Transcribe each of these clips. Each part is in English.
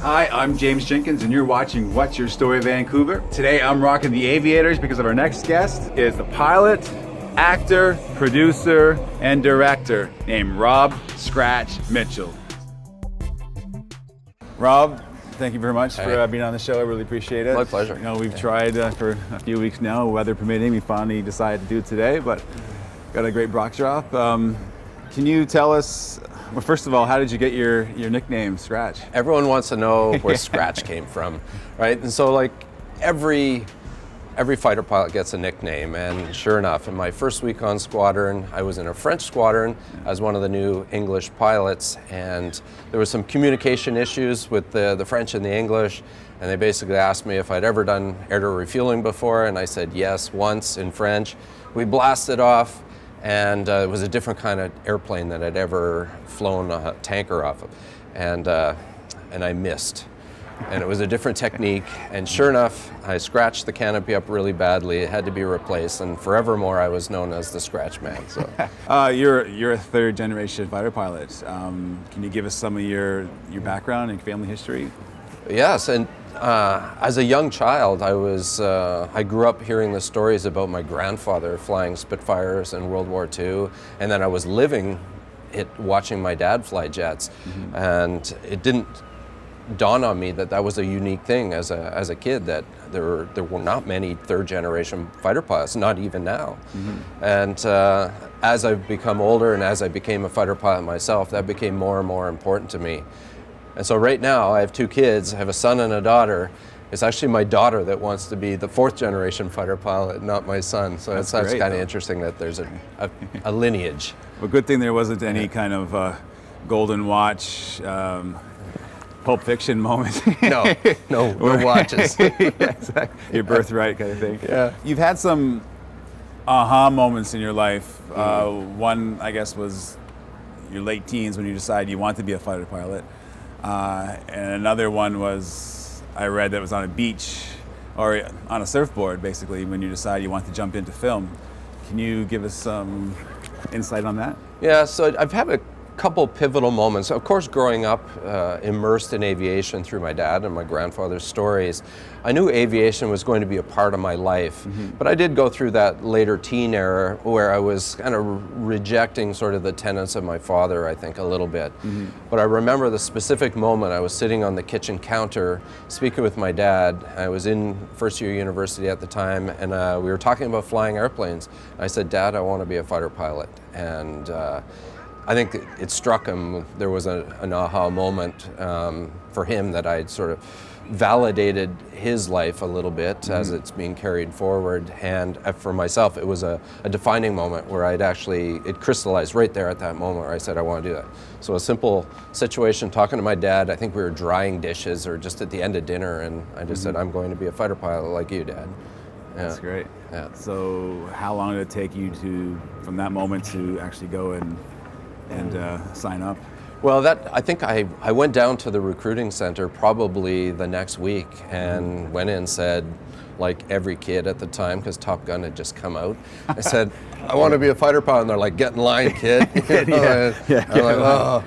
Hi, I'm James Jenkins, and you're watching What's Your Story Vancouver. Today I'm rocking the aviators because of our next guest is the pilot, actor, producer, and director named Rob "Scratch" Mitchell. Rob, thank you very much for being on the show. I really appreciate it. My pleasure. You know, we've tried for a few weeks now, weather permitting. We finally decided to do it today, but got a great backdrop. Can you tell us, well, first of all, how did you get your nickname, Scratch? Everyone wants to know where Scratch came from, right? And so, like, every fighter pilot gets a nickname, and sure enough, in my first week on squadron, I was in a French squadron as one of the new English pilots, and there was some communication issues with the French and the English, and they basically asked me if I'd ever done air-to-air refueling before, and I said yes, once in French. We blasted off, and it was a different kind of airplane that I'd ever flown a tanker off of, and I missed. And it was a different technique, and sure enough, I scratched the canopy up really badly. It had to be replaced, and forevermore I was known as the Scratch Man. So, you're a third generation fighter pilot. Can you give us some of your background and family history? Yes, and as a young child, I grew up hearing the stories about my grandfather flying Spitfires in World War II, and then I was living it, watching my dad fly jets, and it didn't dawn on me that that was a unique thing as a kid, that there were not many third generation fighter pilots, not even now. And as I've become older and as I became a fighter pilot myself, that became more and more important to me. And so right now I have two kids, I have a son and a daughter. It's actually my daughter that wants to be the fourth generation fighter pilot, not my son. So that's kind of interesting that there's a lineage. Well, good thing there wasn't any kind of golden watch, Pulp Fiction moment. No watches. Yeah, exactly. Your birthright kind of thing. Yeah. You've had some aha moments in your life. One, I guess, was your late teens when you decided you wanted to be a fighter pilot. And another one was, I read that it was on a beach or on a surfboard, basically, when you decided you wanted to jump into film. Can you give us some insight on that? Yeah, so I've had a couple pivotal moments. Of course, growing up immersed in aviation through my dad and my grandfather's stories, I knew aviation was going to be a part of my life. But I did go through that later teen era where I was kind of rejecting sort of the tenets of my father, I think, a little bit. But I remember the specific moment. I was sitting on the kitchen counter speaking with my dad. I was in first year university at the time, and we were talking about flying airplanes. I said, "Dad, I want to be a fighter pilot." And I think it struck him. There was an aha moment for him that I'd sort of validated his life a little bit as it's being carried forward. And for myself, it was a defining moment where it crystallized right there at that moment where I said, I want to do that. So a simple situation, talking to my dad, I think we were drying dishes or just at the end of dinner, and I just said, I'm going to be a fighter pilot like you, Dad. That's great. Yeah. So how long did it take you from that moment to actually go and sign up? Well, I think I went down to the recruiting center probably the next week and went in and said, like every kid at the time, because Top Gun had just come out, I said, I want to be a fighter pilot. And they're like, get in line, kid. I'm like, oh.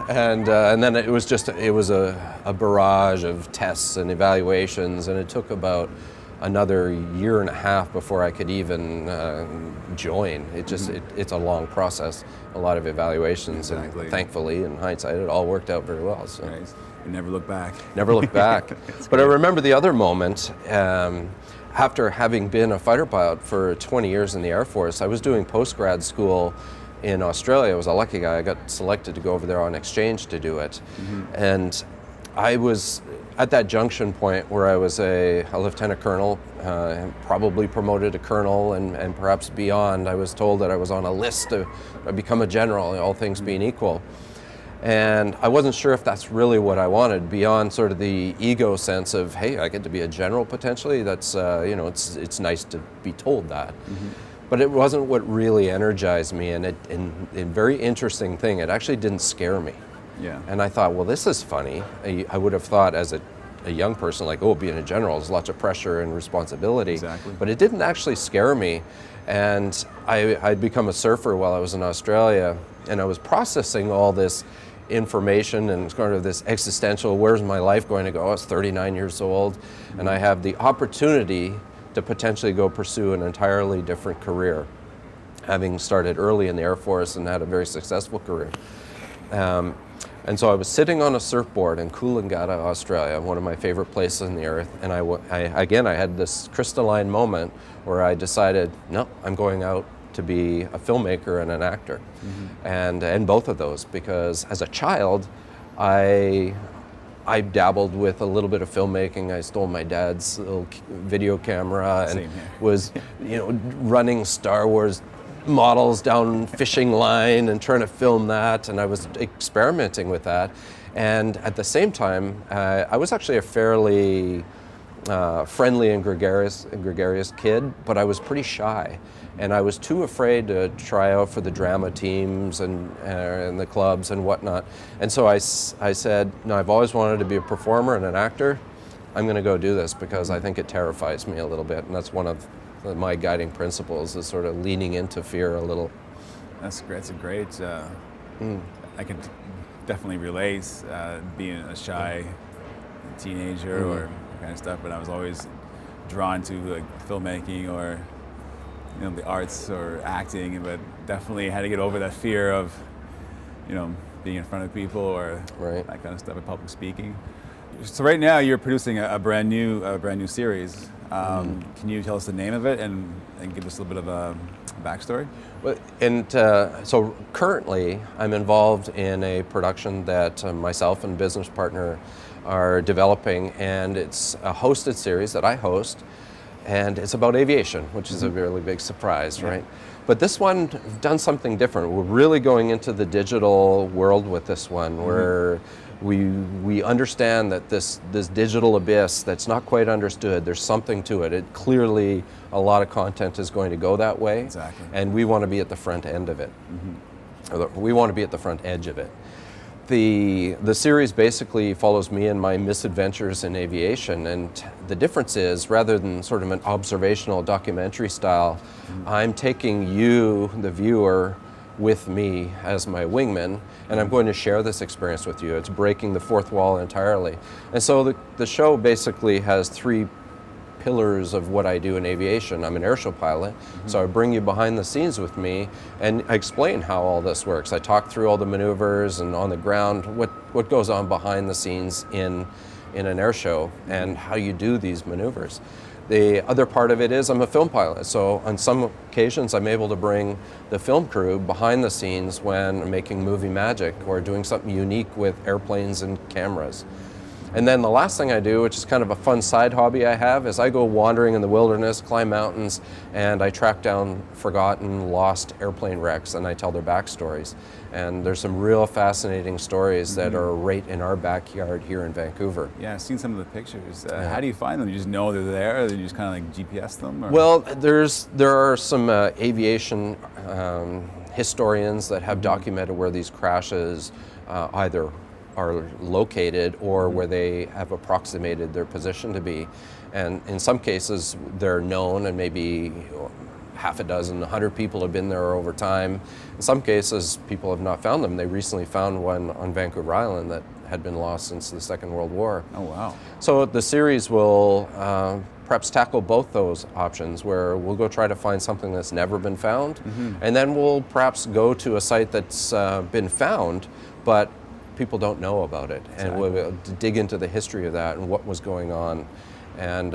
And then it was a barrage of tests and evaluations, and it took about another year and a half before I could even join. It's a long process, a lot of evaluations, and thankfully, in hindsight, it all worked out very well. So. Nice. You never look back. Never look back. But I remember the other moment, after having been a fighter pilot for 20 years in the Air Force, I was doing post-grad school in Australia. I was a lucky guy. I got selected to go over there on exchange to do it. And I was at that junction point where I was a lieutenant colonel, probably promoted to colonel, and perhaps beyond. I was told that I was on a list to become a general, all things being equal. And I wasn't sure if that's really what I wanted, beyond sort of the ego sense of, hey, I get to be a general potentially. That's, it's nice to be told that. But it wasn't what really energized me, and a very interesting thing, it actually didn't scare me. Yeah. And I thought, well, this is funny. I would have thought as a young person, like, oh, being a general, there's lots of pressure and responsibility. Exactly. But it didn't actually scare me. And I'd become a surfer while I was in Australia, and I was processing all this information and sort of this existential, where's my life going to go? I was 39 years old, and I have the opportunity to potentially go pursue an entirely different career, having started early in the Air Force and had a very successful career. And so I was sitting on a surfboard in Coolangatta, Australia, one of my favorite places on the earth, and I had this crystalline moment where I decided, no, I'm going out to be a filmmaker and an actor. And both of those, because as a child, I dabbled with a little bit of filmmaking. I stole my dad's little video camera and was, running Star Wars models down fishing line and trying to film that, and I was experimenting with that. And at the same time, I was actually a fairly friendly and gregarious kid, but I was pretty shy, and I was too afraid to try out for the drama teams and the clubs and whatnot. And so I said, no, I've always wanted to be a performer and an actor. I'm going to go do this because I think it terrifies me a little bit, and that's one of my guiding principles, is sort of leaning into fear a little. That's great. It's a great. I could definitely relate being a shy teenager or that kind of stuff, but I was always drawn to like filmmaking or the arts or acting, but definitely had to get over that fear of being in front of people or that kind of stuff, and public speaking. So right now you're producing a brand new series. Can you tell us the name of it and give us a little bit of a backstory? Well, and so currently I'm involved in a production that myself and business partner are developing, and it's a hosted series that I host, and it's about aviation, which is a really big surprise, right? But this one, we've done something different. We're really going into the digital world with this one, where we understand that this digital abyss that's not quite understood, there's something to it. It clearly, a lot of content is going to go that way. Exactly. And we want to be at the front end of it. We want to be at the front edge of it. The series basically follows me and my misadventures in aviation, and the difference is, rather than sort of an observational documentary style, I'm taking you, the viewer, with me as my wingman, and I'm going to share this experience with you. It's breaking the fourth wall entirely. And so the show basically has three pillars of what I do in aviation. I'm an airshow pilot, so I bring you behind the scenes with me and I explain how all this works. I talk through all the maneuvers and on the ground, what goes on behind the scenes in an airshow and how you do these maneuvers. The other part of it is I'm a film pilot, so on some occasions I'm able to bring the film crew behind the scenes when I'm making movie magic or doing something unique with airplanes and cameras. And then the last thing I do, which is kind of a fun side hobby I have, is I go wandering in the wilderness, climb mountains, and I track down forgotten, lost airplane wrecks, and I tell their backstories. And there's some real fascinating stories that are right in our backyard here in Vancouver. Yeah, I've seen some of the pictures. How do you find them? You just know they're there, or you just kind of like GPS them? Or? Well, there are some aviation historians that have documented where these crashes either are located or where they have approximated their position to be. And in some cases they're known, and maybe half a dozen, 100 people have been there over time. In some cases people have not found them. They recently found one on Vancouver Island that had been lost since the Second World War. Oh wow. So the series will perhaps tackle both those options, where we'll go try to find something that's never been found, and then we'll perhaps go to a site that's been found, but people don't know about it. Exactly. And we'll dig into the history of that and what was going on. And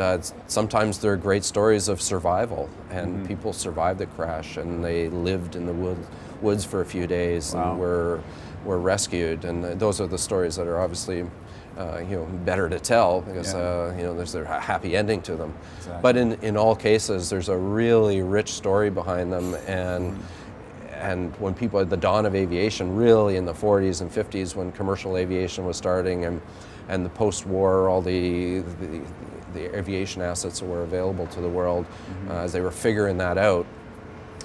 sometimes there are great stories of survival, and people survived the crash and they lived in the woods for a few days and were rescued. And those are the stories that are obviously better to tell because there's a happy ending to them. Exactly. But in all cases, there's a really rich story behind them. And when people at the dawn of aviation, really in the 40s and 50s, when commercial aviation was starting, and the post-war, all the aviation assets that were available to the world, as they were figuring that out,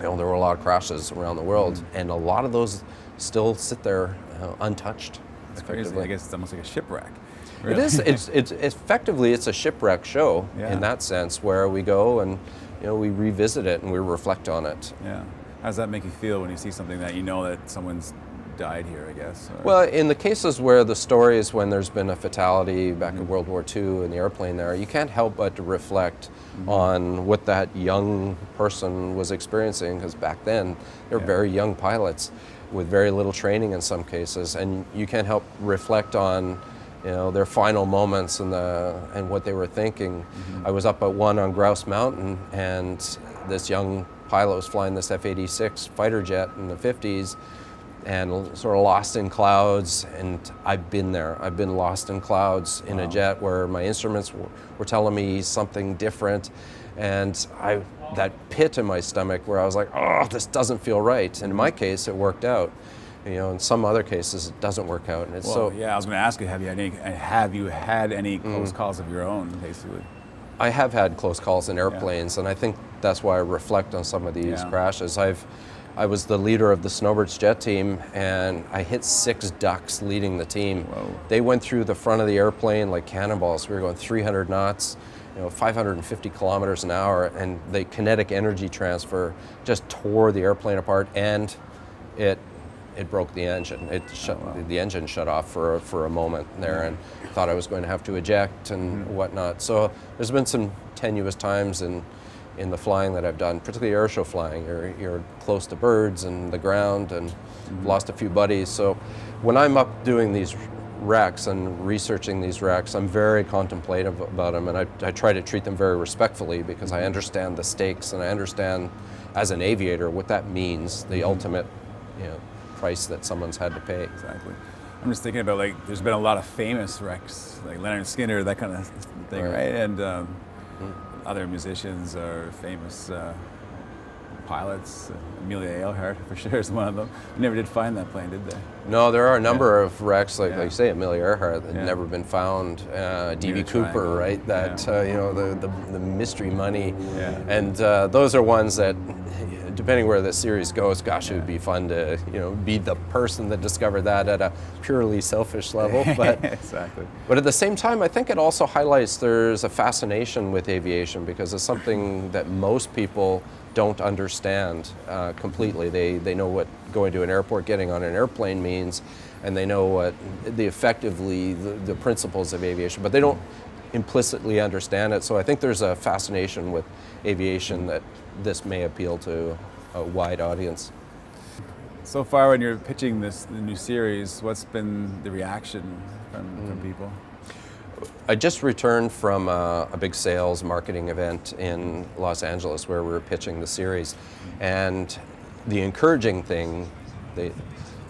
there were a lot of crashes around the world, and a lot of those still sit there untouched. It's crazy. I guess it's almost like a shipwreck. Really. It is. It's effectively it's a shipwreck show in that sense, where we go and we revisit it and we reflect on it. Yeah. How does that make you feel when you see something that you know that someone's died here, I guess. Or... Well, in the cases where the stories, when there's been a fatality back in World War II in the airplane there, you can't help but to reflect on what that young person was experiencing, because back then they were very young pilots with very little training in some cases, and you can't help reflect on their final moments and what they were thinking. I was up at one on Grouse Mountain, and this young pilot was flying this F-86 fighter jet in the 50s and sort of lost in clouds, and I've been there. I've been lost in clouds in a jet where my instruments were telling me something different, and that pit in my stomach where I was like, oh, this doesn't feel right. And in my case, it worked out. In some other cases, it doesn't work out. And it's I was going to ask you, have you had any close calls of your own, basically? I have had close calls in airplanes, and I think that's why I reflect on some of these crashes. I was the leader of the Snowbirds jet team, and I hit 6 ducks leading the team. Whoa. They went through the front of the airplane like cannonballs. We were going 300 knots, 550 kilometers an hour, and the kinetic energy transfer just tore the airplane apart, and it broke the engine. The engine shut off for a moment there, and thought I was going to have to eject and whatnot. So there's been some tenuous times in the flying that I've done, particularly airshow flying. You're close to birds and the ground, and lost a few buddies. So when I'm up doing these wrecks and researching these wrecks, I'm very contemplative about them, and I try to treat them very respectfully, because I understand the stakes, and I understand as an aviator what that means, the ultimate price that someone's had to pay. Exactly. I'm just thinking about, there's been a lot of famous wrecks, like Leonard Skinner, that kind of thing, right? And other musicians are famous pilots. Amelia Earhart, for sure, is one of them. They never did find that plane, did they? No, there are a number of wrecks, like you say, Amelia Earhart, that never been found. D.B. Cooper, right? That the mystery money, and those are ones that, depending where the series goes, gosh, it would be fun to be the person that discovered that at a purely selfish level. But exactly. But at the same time, I think it also highlights there's a fascination with aviation, because it's something that most people don't understand completely. They know what going to an airport, getting on an airplane means, and they know what the principles of aviation, but they don't implicitly understand it. So I think there's a fascination with aviation that this may appeal to a wide audience. So far, when you're pitching the new series, what's been the reaction from people? I just returned from a big sales marketing event in Los Angeles where we were pitching the series, and the encouraging thing,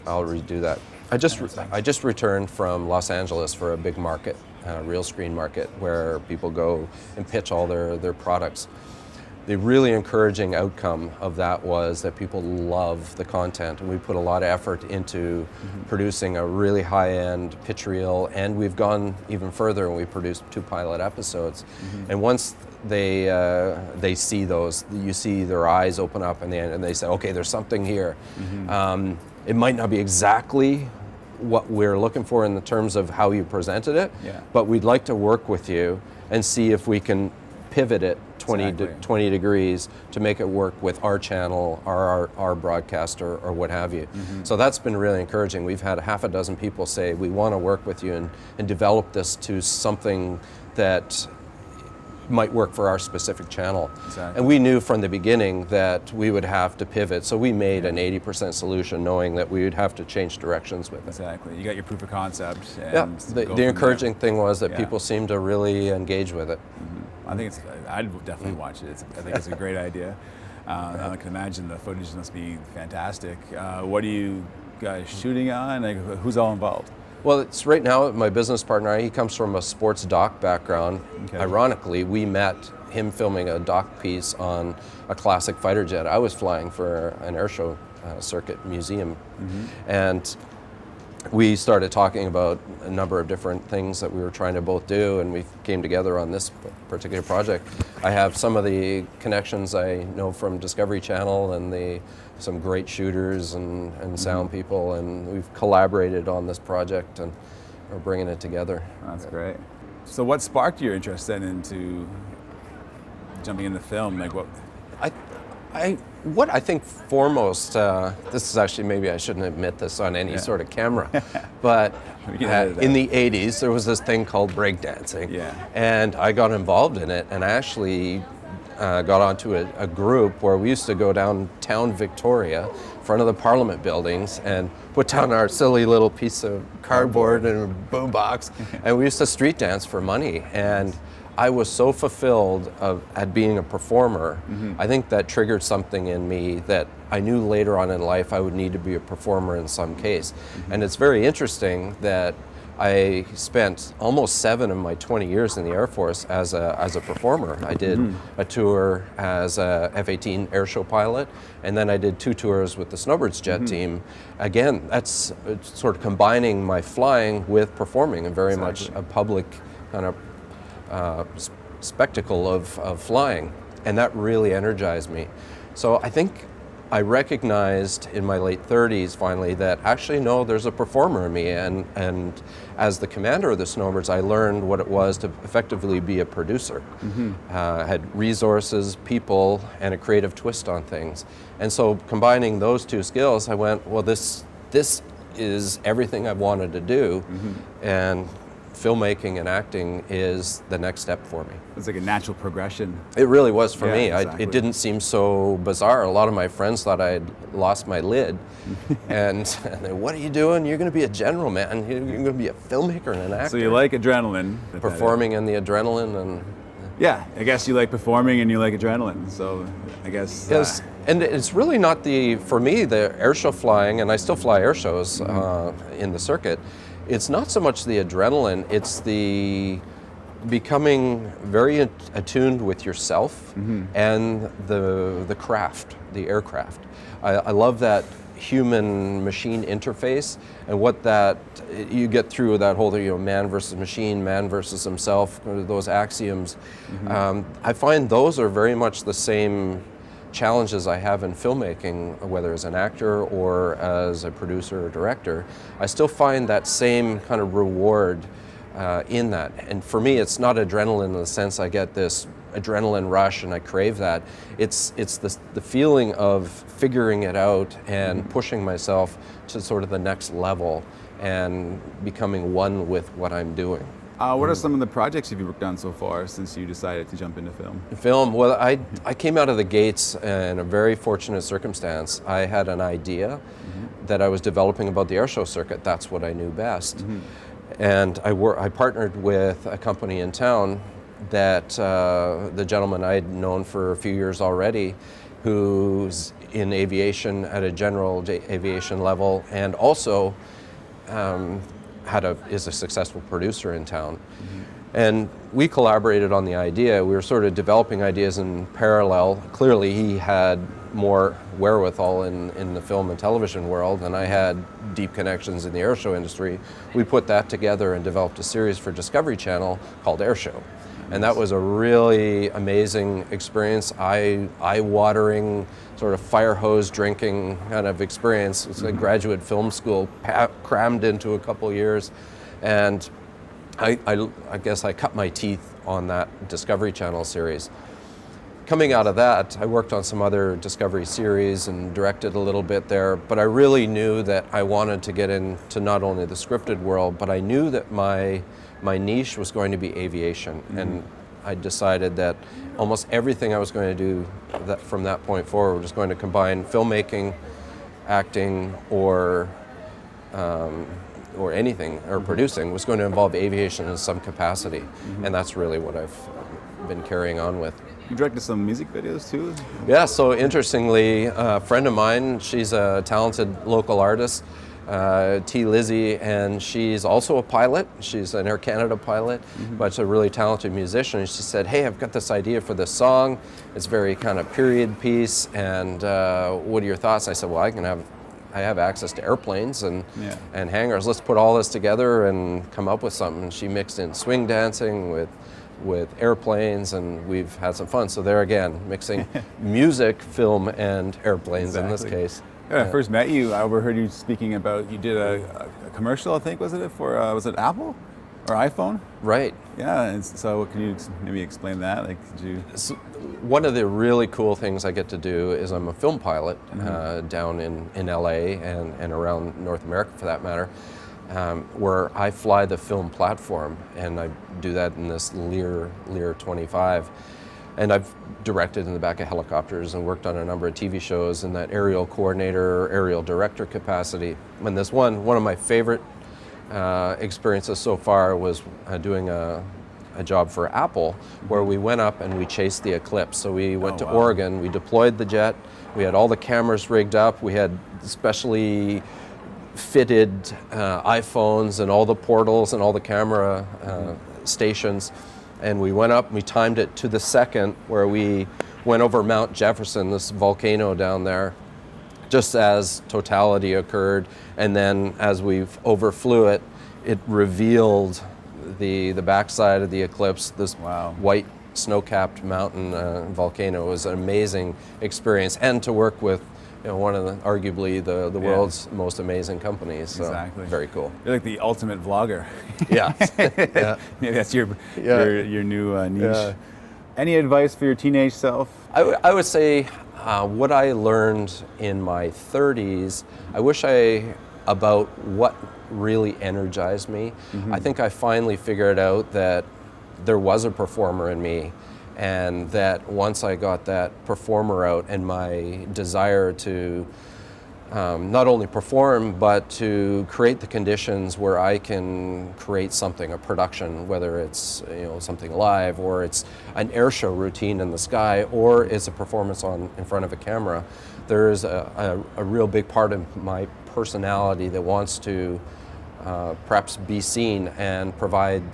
I'll redo that. I just returned from Los Angeles for a big market, real screen market, where people go and pitch all their products. The really encouraging outcome of that was that people love the content, and we put a lot of effort into producing a really high-end pitch reel, and we've gone even further, and we produced 2 pilot episodes. And once they see those, you see their eyes open up, and they say, okay, there's something here. It might not be exactly what we're looking for in the terms of how you presented it, but we'd like to work with you and see if we can pivot it 20 degrees to make it work with our channel, our broadcaster, or what have you. So that's been really encouraging. We've had 6 people say, we want to work with you and develop this to something that might work for our specific channel. Exactly. And we knew from the beginning that we would have to pivot, so we made an 80% solution knowing that we would have to change directions with it. Exactly. You got your proof of concept. And the encouraging thing was that people seemed to really engage with it. I think I'd definitely watch it. I think it's a great idea. I can imagine the footage must be fantastic. What are you guys shooting on? Who's all involved? Well, it's right now my business partner, he comes from a sports doc background. Okay. Ironically, we met him filming a doc piece on a classic fighter jet I was flying for an airshow circuit museum. And we started talking about a number of different things that we were trying to both do, and we came together on this particular project. I have some of the connections I know from Discovery Channel and some great shooters and sound people, and we've collaborated on this project and we're bringing it together. That's great. So what sparked your interest then into jumping into film? Like what? What I think foremost, this is actually, maybe I shouldn't admit this on any sort of camera, but in the 80s there was this thing called breakdancing, and I got involved in it, and I actually got onto a group where we used to go downtown Victoria, in front of the Parliament buildings, and put down our silly little piece of cardboard and a boombox, and we used to street dance for money. And I was so fulfilled at being a performer. I think that triggered something in me that I knew later on in life I would need to be a performer in some case. And it's very interesting that I spent almost 7 of my 20 years in the Air Force as a performer. I did a tour as a F-18 airshow pilot, and then I did 2 tours with the Snowbirds jet team. Again, that's sort of combining my flying with performing, and very much a public kind of spectacle of flying, and that really energized me. So I think I recognized in my late 30s finally that actually no, there's a performer in me, and as the commander of the Snowbirds I learned what it was to effectively be a producer. I had resources, people, and a creative twist on things, and so combining those 2 skills I went, well, this is everything I've wanted to do, and filmmaking and acting is the next step for me. It's like a natural progression. It really was for me. Exactly. It didn't seem so bizarre. A lot of my friends thought I had lost my lid. and they, what are you doing? You're going to be a general, man. You're going to be a filmmaker and an actor. So you like adrenaline. Performing and the adrenaline. And yeah, I guess you like performing and you like adrenaline. So I guess... Yes, and it's really not for me, the airshow flying, and I still fly air shows in the circuit, it's not so much the adrenaline, it's the becoming very attuned with yourself and the craft, the aircraft. I love that human-machine interface, and what that you get through that whole man versus machine, man versus himself, those axioms. I find those are very much the same challenges I have in filmmaking, whether as an actor or as a producer or director. I still find that same kind of reward in that. And for me, it's not adrenaline in the sense I get this adrenaline rush and I crave that. It's the feeling of figuring it out and pushing myself to sort of the next level and becoming one with what I'm doing. What are some of the projects you've worked on so far since you decided to jump into film? Film, well, I came out of the gates in a very fortunate circumstance. I had an idea that I was developing about the airshow circuit. That's what I knew best. And I partnered with a company in town that the gentleman I had known for a few years already, who's in aviation at a general aviation level, and also is a successful producer in town. And we collaborated on the idea. We were sort of developing ideas in parallel. Clearly he had more wherewithal in the film and television world, and I had deep connections in the airshow industry. We put that together and developed a series for Discovery Channel called Airshow. And that was a really amazing experience, eye-watering, sort of fire hose drinking kind of experience. It's a graduate film school crammed into a couple years. And I guess I cut my teeth on that Discovery Channel series. Coming out of that, I worked on some other Discovery series and directed a little bit there, but I really knew that I wanted to get into not only the scripted world, but I knew that my niche was going to be aviation. And I decided that almost everything I was going to do from that point forward was going to combine filmmaking, acting, or anything, or producing, was going to involve aviation in some capacity. And that's really what I've been carrying on with. You directed some music videos too? Yeah, so interestingly, a friend of mine, she's a talented local artist, T. Lizzie, and she's also a pilot. She's an Air Canada pilot, but she's a really talented musician. And she said, hey, I've got this idea for this song. It's very kind of period piece, and what are your thoughts? I said, well, I have access to airplanes and hangars. Let's put all this together and come up with something. And she mixed in swing dancing with airplanes, and we've had some fun. So there again, mixing music, film, and airplanes in this case. When I first met you, I overheard you speaking about, you did a commercial, I think, was it Apple or iPhone? Right. Yeah, and so can you maybe explain that? Like, did you? So one of the really cool things I get to do is I'm a film pilot down in LA and around North America for that matter, where I fly the film platform, and I do that in this Lear 25. And I've directed in the back of helicopters and worked on a number of TV shows in that aerial coordinator, aerial director capacity. And this one of my favorite experiences so far was doing a job for Apple, where we went up and we chased the eclipse. So we went to Oregon, we deployed the jet, we had all the cameras rigged up, we had specially fitted iPhones and all the portals and all the camera stations. And we went up and we timed it to the second, where we went over Mount Jefferson, this volcano down there, just as totality occurred. And then as we overflew it, it revealed the backside of the eclipse, this white snow-capped mountain volcano. It was an amazing experience, and to work with one of arguably the world's most amazing companies. So exactly. Very cool. You're like the ultimate vlogger. Yeah. Yeah. Maybe that's your new niche. Yeah. Any advice for your teenage self? I would say what I learned in my 30s, I wish about what really energized me. I think I finally figured out that there was a performer in me, and that once I got that performer out and my desire to not only perform, but to create the conditions where I can create something, a production, whether it's something live, or it's an air show routine in the sky, or it's a performance in front of a camera. There's a real big part of my personality that wants to perhaps be seen and provide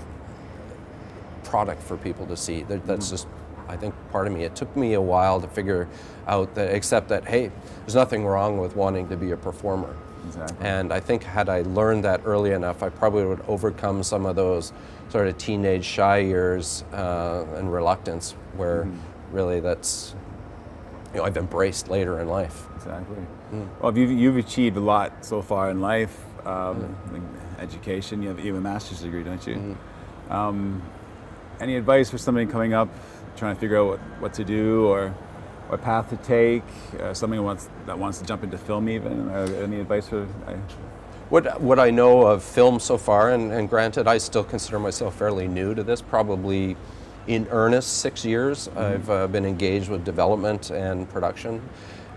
product for people to see. That's just, I think, part of me. It took me a while to figure out that, hey, there's nothing wrong with wanting to be a performer. Exactly. And I think had I learned that early enough, I probably would overcome some of those sort of teenage shy years and reluctance, where really that's, I've embraced later in life. Exactly. Well, you've achieved a lot so far in life. Like education, you have a master's degree, don't you? Any advice for somebody coming up, trying to figure out what to do or what path to take? Somebody that wants to jump into film even? Any advice for? What I know of film so far, and granted, I still consider myself fairly new to this, probably in earnest 6 years. I've been engaged with development and production,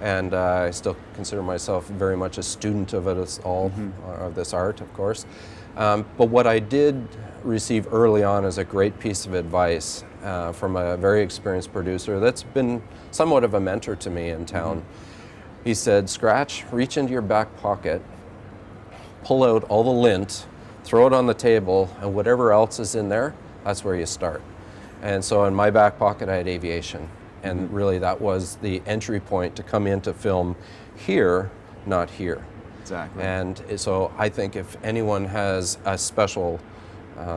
and I still consider myself very much a student of it all, of this art, of course. But what I did receive early on is a great piece of advice from a very experienced producer that's been somewhat of a mentor to me in town. He said, Scratch, reach into your back pocket, pull out all the lint, throw it on the table, and whatever else is in there, that's where you start. And so in my back pocket, I had aviation. And really that was the entry point to come into film here, not here. Exactly. And so I think if anyone has a special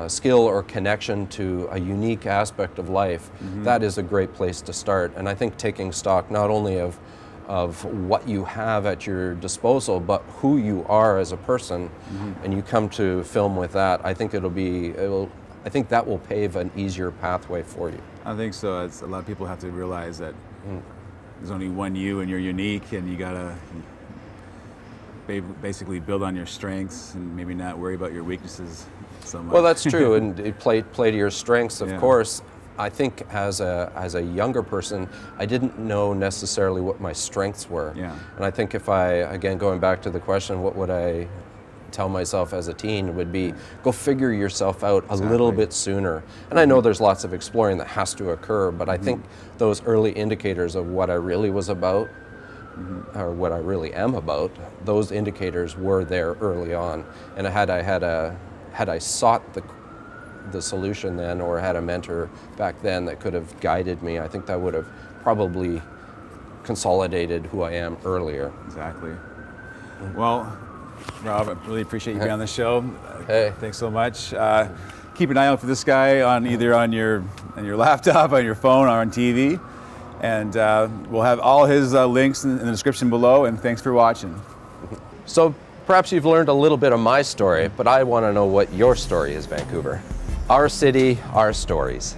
skill or connection to a unique aspect of life, that is a great place to start. And I think taking stock not only of what you have at your disposal, but who you are as a person, and you come to film with that, I think I think that will pave an easier pathway for you. I think so. A lot of people have to realize that there's only one you, and you're unique, and you gotta basically build on your strengths and maybe not worry about your weaknesses so much. Well, that's true, and play to your strengths, of course. I think as a younger person, I didn't know necessarily what my strengths were. Yeah. And I think if again, going back to the question, what would I tell myself as a teen, would be go figure yourself out a little bit sooner. And I know there's lots of exploring that has to occur, but I think those early indicators of what I really was about, or what I really am about, those indicators were there early on. And had I sought the solution then, or had a mentor back then that could have guided me, I think that would have probably consolidated who I am earlier. Exactly. Well, Rob, I really appreciate you being on the show. Hey. Thanks so much. Keep an eye out for this guy either on your laptop, on your phone, or on TV. And we'll have all his links in the description below, and thanks for watching. So perhaps you've learned a little bit of my story, but I want to know what your story is, Vancouver. Our city, our stories.